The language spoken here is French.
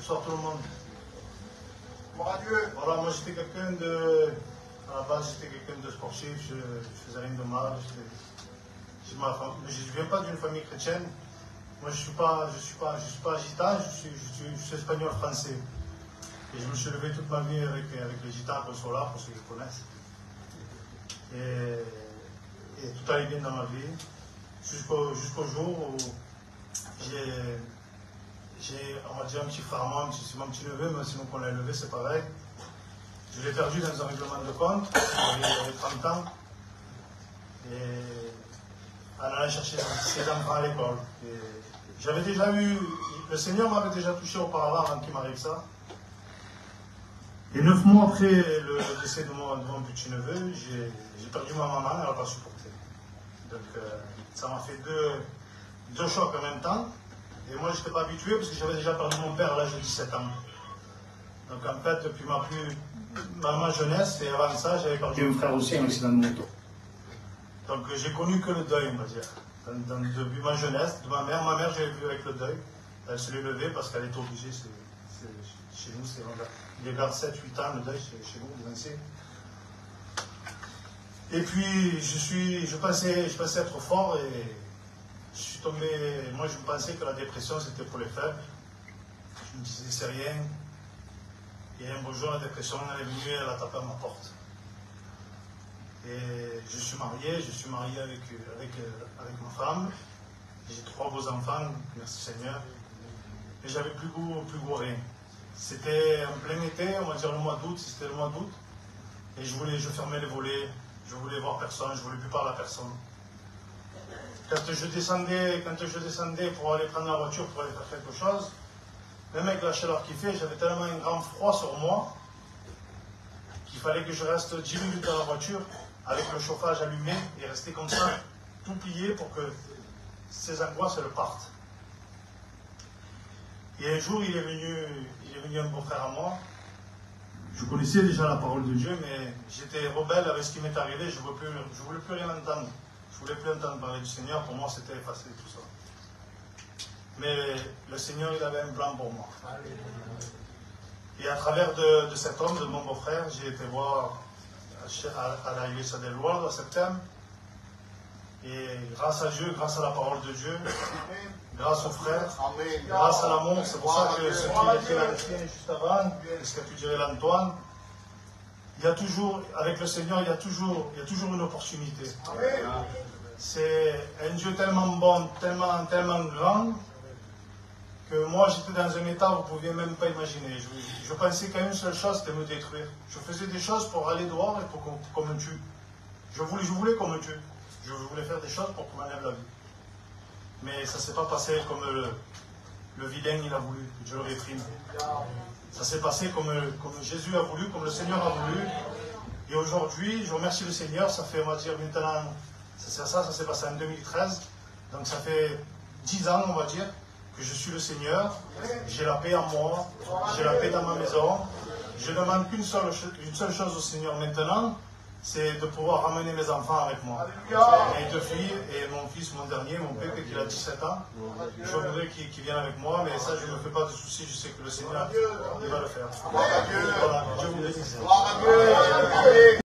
Bonsoir tout le monde. Gloire à Dieu. Voilà, moi j'étais quelqu'un de... À la base, j'étais quelqu'un de sportif, je faisais rien de mal. Je ne viens pas d'une famille chrétienne. Moi, je suis pas gitan, je suis espagnol-français. Et je me suis levé toute ma vie avec les gitans Consola, pour ceux qui connaissent. Et tout allait bien dans ma vie, jusqu'au jour où on va dire un petit frère, c'est mon petit neveu, mais sinon qu'on l'a élevé, c'est pareil. Je l'ai perdu dans un règlement de compte, il avait 30 ans. Et on allait chercher ses enfants à l'école. J'avais déjà eu, le Seigneur m'avait déjà touché auparavant avant qu'il m'arrive ça. Et 9 mois après le décès de mon petit neveu, j'ai perdu ma maman, elle n'a pas supporté. Donc ça m'a fait deux chocs en même temps. Et moi, je n'étais pas habitué parce que j'avais déjà perdu mon père à l'âge de 17 ans. Donc en fait, depuis ma jeunesse et avant ça, j'avais perdu un frère aussi, un accident de moto. Donc j'ai connu que le deuil, on va dire. Depuis ma jeunesse, de ma mère, j'avais vu avec le deuil. Elle se l'est levée parce qu'elle était obligée. Chez nous, il est vers 7-8 ans, le deuil, chez nous, de Nancy. Et puis, je pensais être fort et je suis tombé. Moi, je pensais que la dépression, c'était pour les faibles. Je me disais, c'est rien. Et un beau jour, la dépression, elle est venue, elle a tapé à ma porte. Et je suis marié avec ma femme. J'ai 3 beaux enfants, merci Seigneur. Et j'avais plus goût rien. C'était en plein été, on va dire le mois d'août, c'était le mois d'août. Et je fermais les volets, je voulais voir personne, je voulais plus parler à personne. Quand je descendais pour aller prendre la voiture pour aller faire quelque chose, même avec la chaleur qu'il fait, j'avais tellement un grand froid sur moi qu'il fallait que je reste 10 minutes dans la voiture avec le chauffage allumé et rester comme ça, tout plié pour que ces angoisses elles partent. Et un jour, il est venu un beau-frère à moi. Je connaissais déjà la parole de Dieu, mais j'étais rebelle avec ce qui m'est arrivé. Je ne voulais plus rien entendre. Je ne voulais plus entendre parler du Seigneur. Pour moi, c'était effacé tout ça. Mais le Seigneur, il avait un plan pour moi. Et à travers de cet homme, de mon beau-frère, j'ai été voir à la Iglesia del Loire en septembre. Et grâce à Dieu, grâce à la parole de Dieu, grâce aux frères, grâce à l'amour, c'est pour ça que ce qui a été l'Antoine juste avant, et ce que tu dirais l'Antoine, il y a toujours, avec le Seigneur, il y a toujours une opportunité. C'est un Dieu tellement bon, tellement grand, que moi j'étais dans un état où vous ne pouviez même pas imaginer. Je pensais qu'à une seule chose, c'était me détruire. Je faisais des choses pour aller dehors et pour qu'on me tue. Je voulais qu'on me tue. Je voulais faire des choses pour qu'on m'enlève la vie. Mais ça ne s'est pas passé comme le vilain il a voulu, que Dieu le réprime. Ça s'est passé comme Jésus a voulu, comme le Seigneur a voulu. Et aujourd'hui, je remercie le Seigneur, ça fait, on va dire, maintenant, ça s'est passé en 2013. Donc ça fait 10 ans, on va dire, que je suis le Seigneur. J'ai la paix en moi, j'ai la paix dans ma maison. Je ne demande qu'une seule chose au Seigneur maintenant, c'est de pouvoir ramener mes enfants avec moi. Mes 2 filles et mon fils, mon dernier, mon pépé qui a 17 ans. Je voudrais qu'ils viennent avec moi, mais ça je ne me fais pas de soucis, je sais que le Seigneur il va le faire. Voilà, Dieu vous bénisse.